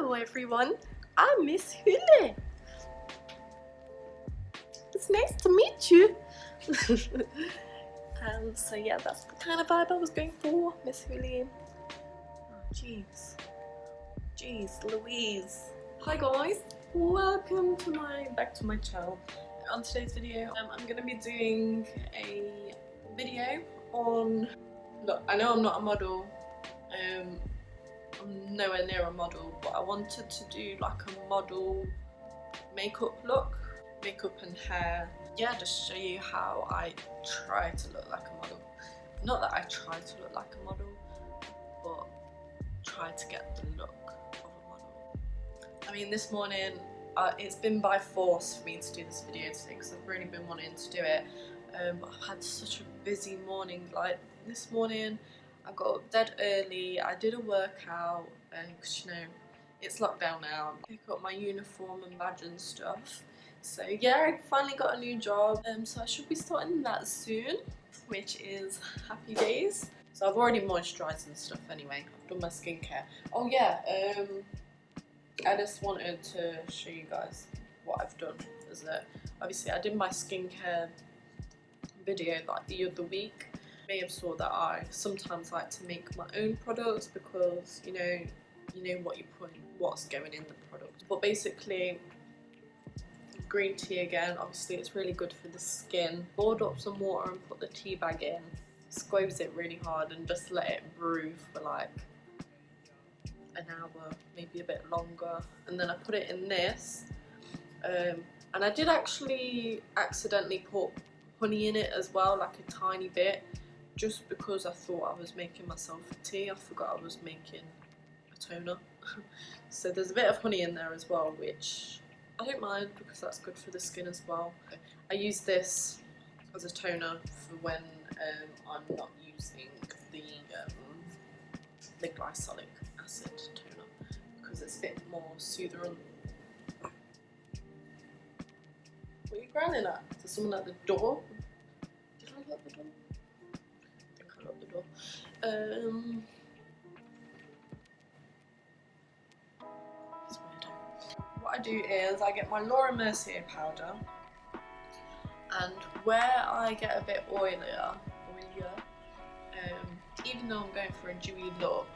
Hello everyone, I'm Miss Hule. It's nice to meet you. So yeah, that's the kind of vibe I was going for, Miss Hule. Oh jeez Louise. Hi guys, welcome to back to my channel. On today's video, I'm going to be doing a video on, look, I know I'm not a model, I'm nowhere near a model, but I wanted to do like a model makeup look, makeup and hair, yeah, just show you how I try to look like a model. Not that I try to look like a model, but try to get the look of a model. I mean, this morning, it's been by force for me to do this video today because I've really been wanting to do it, but I've had such a busy morning. Like this morning I got up dead early, I did a workout because you know it's lockdown now, pick up my uniform and badge and stuff. So yeah, I finally got a new job, so I should be starting that soon, which is happy days. So I've already moisturised and stuff anyway, I've done my skincare. Oh yeah, I just wanted to show you guys what I've done. Obviously I did my skincare video like the other week. You may have saw that I sometimes like to make my own products because you know what you put, what's going in the product. But basically, green tea again, obviously it's really good for the skin. Boiled up some water and put the tea bag in, squeeze it really hard and just let it brew for like an hour, maybe a bit longer, and then I put it in this, and I did actually accidentally put honey in it as well, like a tiny bit, just because I thought I was making myself a tea. I forgot I was making a toner. So there's a bit of honey in there as well, which I don't mind because that's good for the skin as well. I use this as a toner for when I'm not using the glycolic acid toner because it's a bit more soothing. What are you grinding at? Is there someone at the door? Did I lock the door? I think I locked the door. It's weird. What I do is I get my Laura Mercier powder, and where I get a bit oilier, even though I'm going for a dewy look,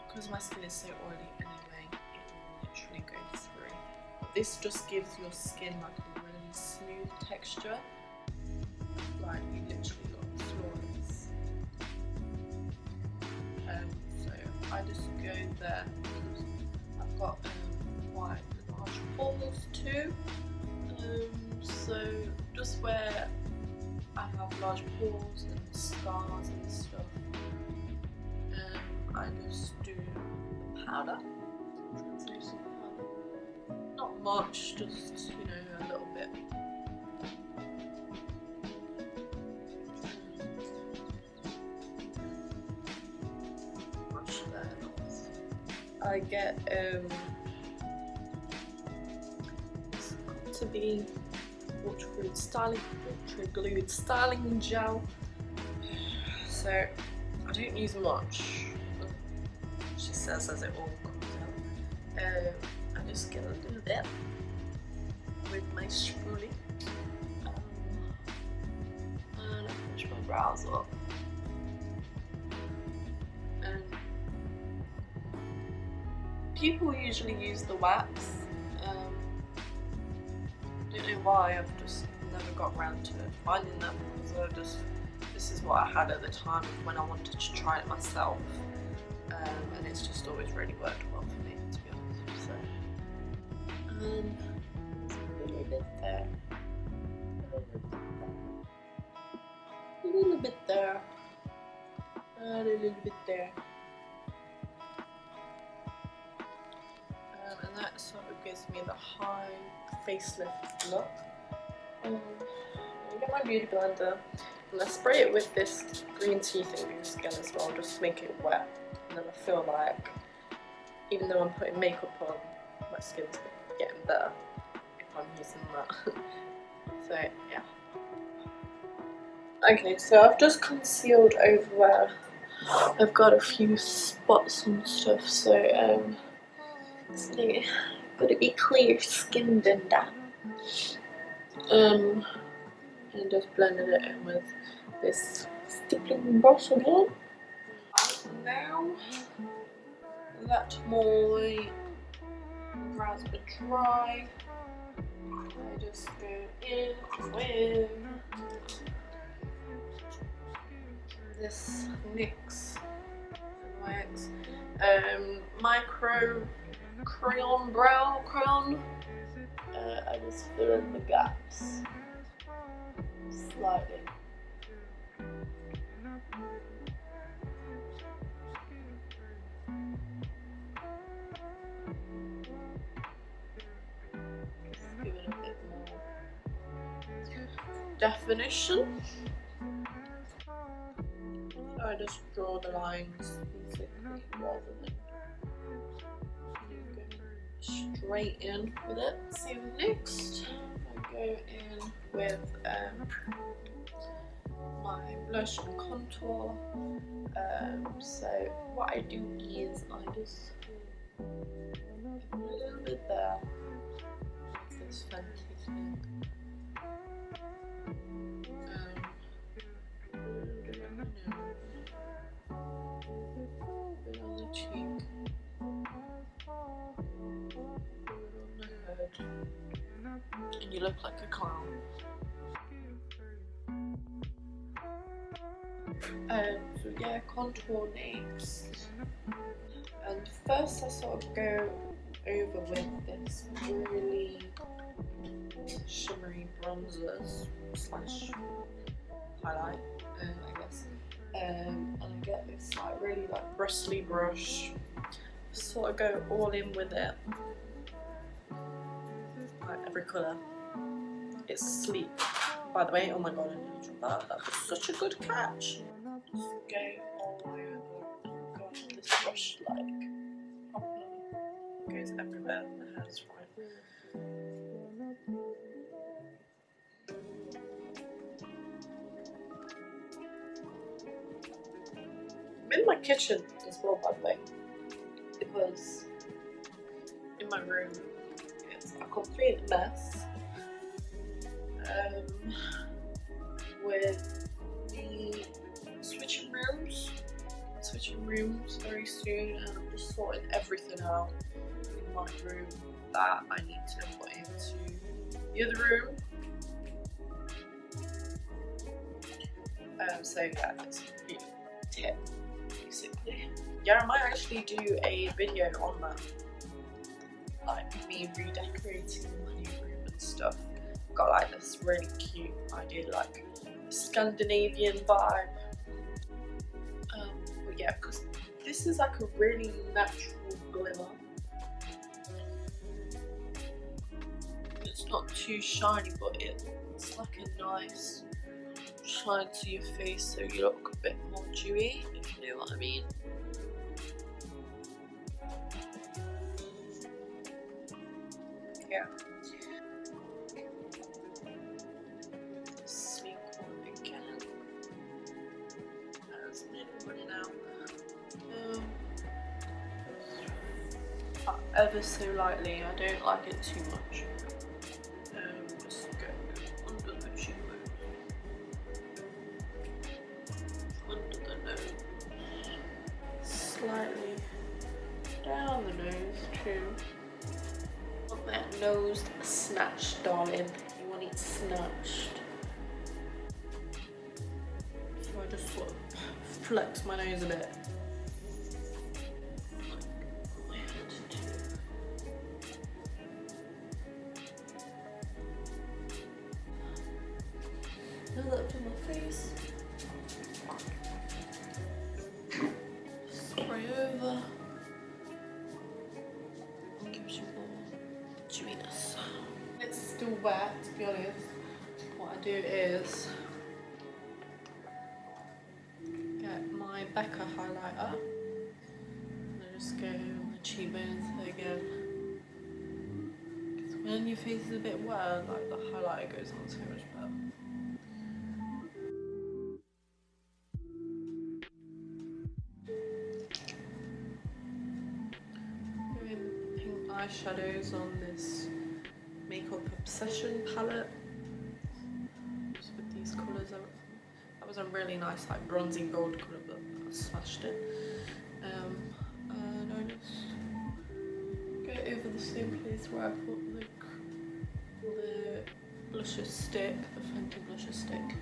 because my skin is so oily anyway, it will literally go through. But this just gives your skin like a really smooth texture, like you literally look flawless. So I just go there because I've got quite large pores too. So just where I have large pores and scars and stuff, I just do the powder. Not much, just you know, a little bit. Much there. I get it's got to be water glued styling gel. So I don't use much. She says as it all comes out. I just get a little bit with my spoolie, and I push my brows up. And people usually use the wax. I don't know why, I've just never got around to finding that because this is what I had at the time when I wanted to try it myself, and it's just always really worked well for me, to be honest. So, a little bit there, a little bit there, a little bit there, and that sort of gives me the high facelift look. I get my beauty blender and I spray it with this green tea thing on your skin as well, just to make it wet. And then I feel like, even though I'm putting makeup on, my skin's getting better if I'm using that. So yeah. Okay, so I've just concealed over where I've got a few spots and stuff, so gotta be clear skinned and that. And just blended it in with this stippling brush again. Now that my brows are dry, I just go in with this NYX micro crayon brow crown. I just fill in the gaps slightly. Just give it a bit more definition. So I just draw the lines basically rather than going straight in with it. So next I go in with my blush and contour. So what I do is I just put a little bit there. This fantastic. A little bit on the nose, a bit on the cheek, a bit on the head, and you look like a clown. So yeah, contour next. And first I sort of go over with this really shimmery bronzers slash highlight, I guess. And I get this like really like bristly brush. Sort of go all in with it. Like every colour. It's sleek. By the way, oh my god, I nearly dropped that. That was such a good catch. Just go all the way over. Oh gosh, this brush like properly goes everywhere in the hair's right. I'm in my kitchen as well, by the way, because in my room it's a complete mess. With the switching rooms very soon, and I'm just sorting everything out in my room that I need to put into the other room. So yeah, that's a really tip basically. Yeah, I might actually do a video on that, like me redecorating my new room and stuff. Got like this really cute idea, like Scandinavian vibe. But yeah, because this is like a really natural glimmer. It's not too shiny, but it's like a nice shine to your face, so you look a bit more dewy, if you know what I mean. Yeah. Sleek one again. That's nearly running out. Ever so lightly, I don't like it too much. Just go under the cheekbone, under the nose, slightly down the nose too. Want that nose snatched, darling. You want it snatched. So I just sort of flex my nose a bit. Up to my face, spray over, gives you more chewiness. It's still wet, to be honest. What I do is get my Becca highlighter and I just go on the cheekbones again. Because when your face is a bit wet, like the highlighter goes on so much better. eyeshadows on this Makeup Obsession palette. Just with these colours. That was a really nice like bronzy gold colour, but I smashed it. And I just go over the same place where I put the blusher stick, the Fenty blusher stick.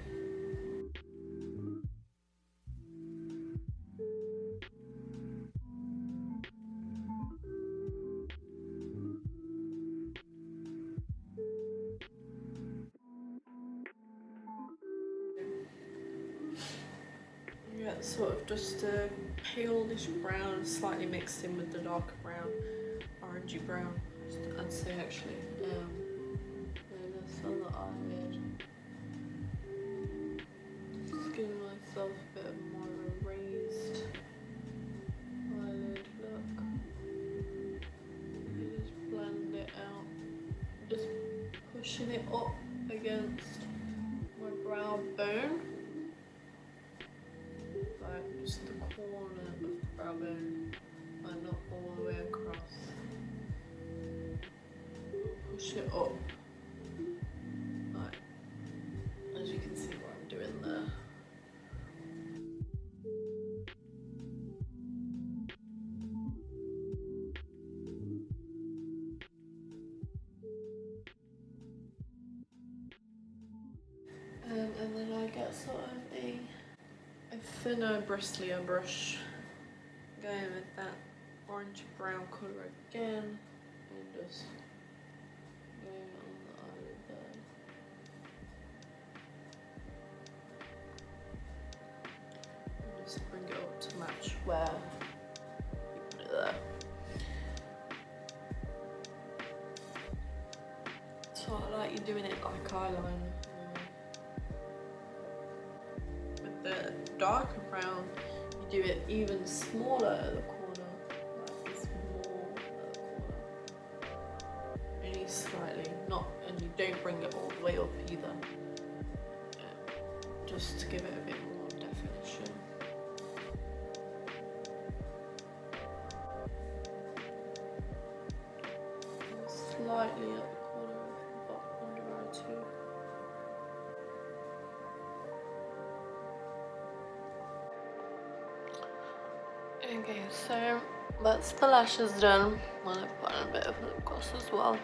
Yeah, sort of just a palish brown, slightly mixed in with the darker brown, orangey brown, I'd say actually. That's on the eyelid. Just giving myself a bit more of a raised eyelid look. You just blend it out, just pushing it up against my brow bone. Like just the corner of the brow bone, and not all the way across. Push it up, like, as you can see what I'm doing there. And then I get sort of a thinner, bristlier brush, going with that orange brown colour again, and just going on the eyelid there. And just bring it up to match where you put it there. So I like you doing it like eyeliner. The darker brown, you do it even smaller at the corner, like this more at the corner, only slightly, not, and you don't bring it all the way up either, just to give it a bit more definition. And slightly at the corner of the bottom under eye too. Okay, so that's the lashes done. I'm gonna put on a bit of lip gloss as well.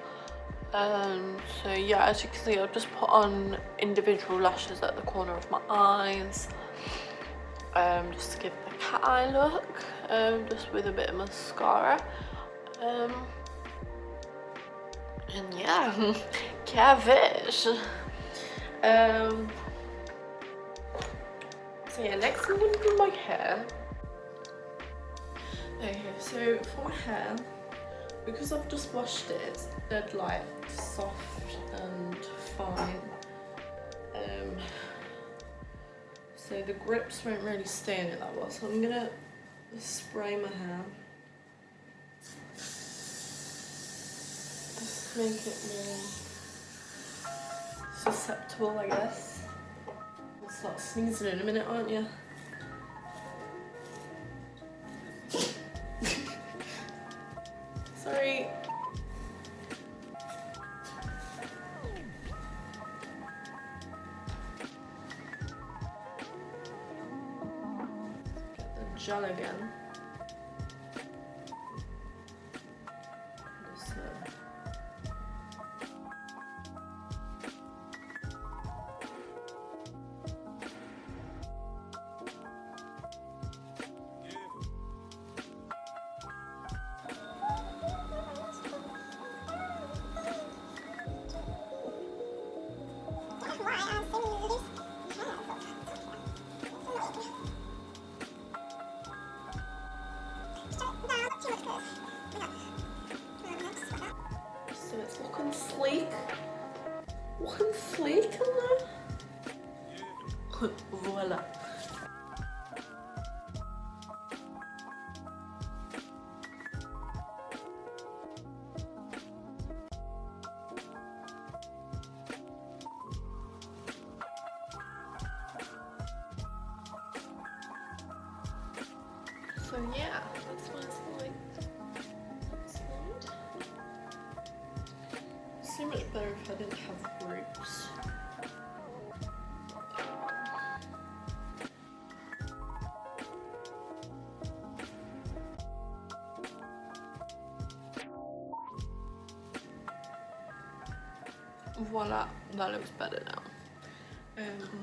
So yeah, as you can see, I've just put on individual lashes at the corner of my eyes, just to give the cat eye look, just with a bit of mascara. And yeah, cavish. So yeah, next I'm gonna do my hair. Okay, so for my hair, because I've just washed it, it's dead like soft and fine. So the grips won't really stay in it that well. So I'm gonna spray my hair. Just make it more susceptible, I guess. I'll start sneezing in a minute, aren't you? Sorry. Get the gel again. Just, so it's looking sleek. Looking sleek in there. Voila. So yeah, that's what it's like. Slide. much better if I didn't have roots. Voila, that looks better now.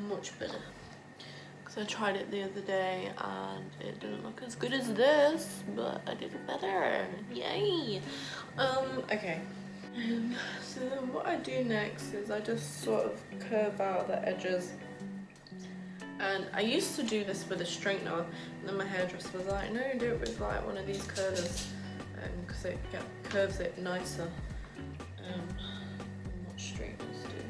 Much better. Because I tried it the other day and it didn't look as good as this, but I did it better. Yay! Okay. So then what I do next is I just sort of curve out the edges. And I used to do this with a straightener, and then my hairdresser was like, no, do it with like one of these curlers, because it curves it nicer. What straighteners do.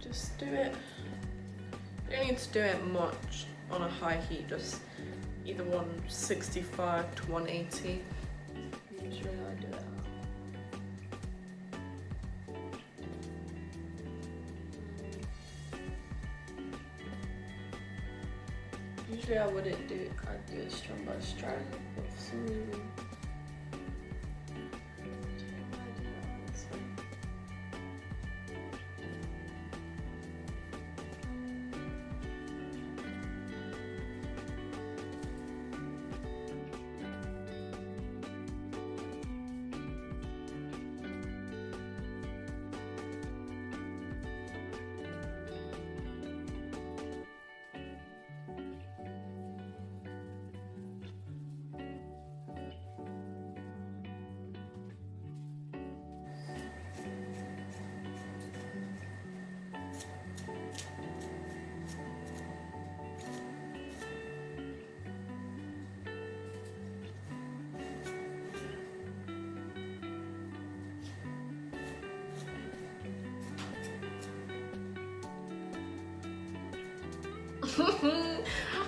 Just do it. You don't need to do it much on a high heat, just either 165 to 180. Usually I do it. Usually I wouldn't do it, I'd do it strand by strand, but for some reason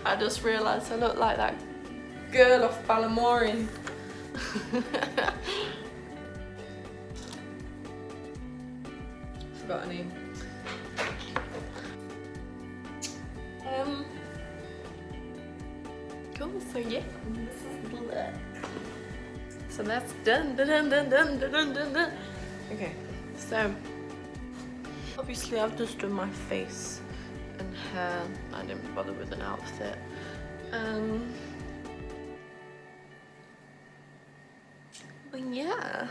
I just realised I look like that girl off Balamory. Forgot her name. Cool, so yeah, so that's done. Okay, so obviously I've just done my face and hair. I didn't bother with an outfit. But yeah,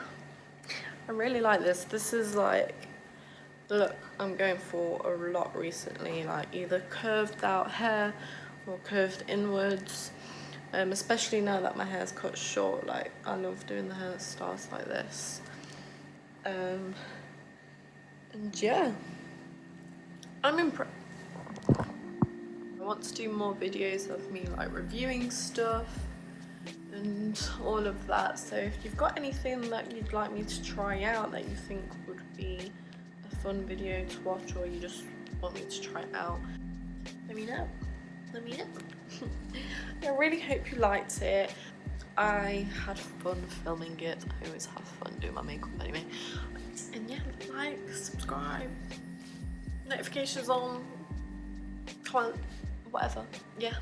I really like this. This is like the look I'm going for a lot recently, like either curved out hair or curved inwards. Especially now that my hair's cut short, like I love doing the hairstyles like this. And yeah, I'm impressed. I want to do more videos of me like reviewing stuff and all of that, so if you've got anything that you'd like me to try out that you think would be a fun video to watch, or you just want me to try it out, let me know. I really hope you liked it. I had fun filming it. I always have fun doing my makeup anyway. And yeah, like, subscribe, notifications on, comment, whatever. Yeah.